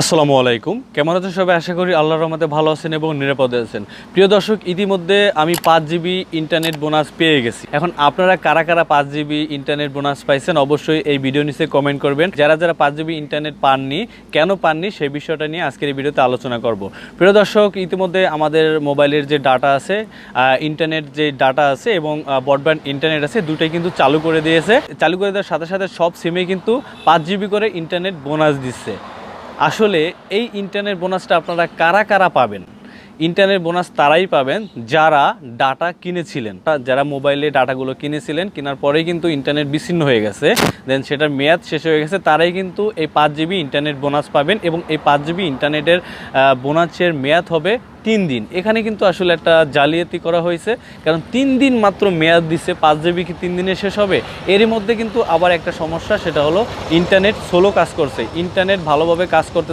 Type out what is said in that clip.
আসসালামু আলাইকুম, কেমন আছেন সবাই? আশা করি আল্লাহর রহমতে ভালো আছেন এবং নিরাপদে আছেন। প্রিয় দর্শক, ইতিমধ্যে আমি 5 GB ইন্টারনেট বোনাস পেয়ে গেছি। এখন আপনারা কারা কারা 5 GB ইন্টারনেট বোনাস পাইছেন অবশ্যই এই ভিডিও নিচে কমেন্ট করবেন। যারা যারা 5 GB ইন্টারনেট পাননি, কেন পাননি সেই বিষয়টা নিয়ে আজকের এই ভিডিওতে আলোচনা করব। প্রিয় দর্শক, ইতিমধ্যে আমাদের মোবাইলের যে ডাটা আছে, ইন্টারনেট যে ডাটা আছে এবং ব্রডব্যান্ড ইন্টারনেট আছে, দুটোই কিন্তু চালু করে দিয়েছে। চালু করে দেওয়ার সাথে সাথে সব সিমে কিন্তু 5 GB করে ইন্টারনেট বোনাস দিচ্ছে। আসলে এই ইন্টারনেট বোনাসটা আপনারা কারা কারা পাবেন? ইন্টারনেট বোনাস তারাই পাবেন যারা ডাটা কিনেছিলেন, যারা মোবাইলে ডাটাগুলো কিনেছিলেন, কেনার পরেই কিন্তু ইন্টারনেট বিচ্ছিন্ন হয়ে গেছে, দেন সেটার মেয়াদ শেষ হয়ে গেছে, তারাই কিন্তু এই 5 GB ইন্টারনেট বোনাস পাবেন। এবং এই 5 GB ইন্টারনেটের বোনাসের মেয়াদ হবে 3 দিন। এখানে কিন্তু আসলে একটা জালিয়াতি করা হয়েছে, কারণ 3 দিন মাত্র মেয়াদ দিচ্ছে, 5 GB কি 3 দিনে শেষ হবে? এরই মধ্যে কিন্তু আবার একটা সমস্যা, সেটা হলো ইন্টারনেট স্লো কাজ করছে, ইন্টারনেট ভালোভাবে কাজ করতে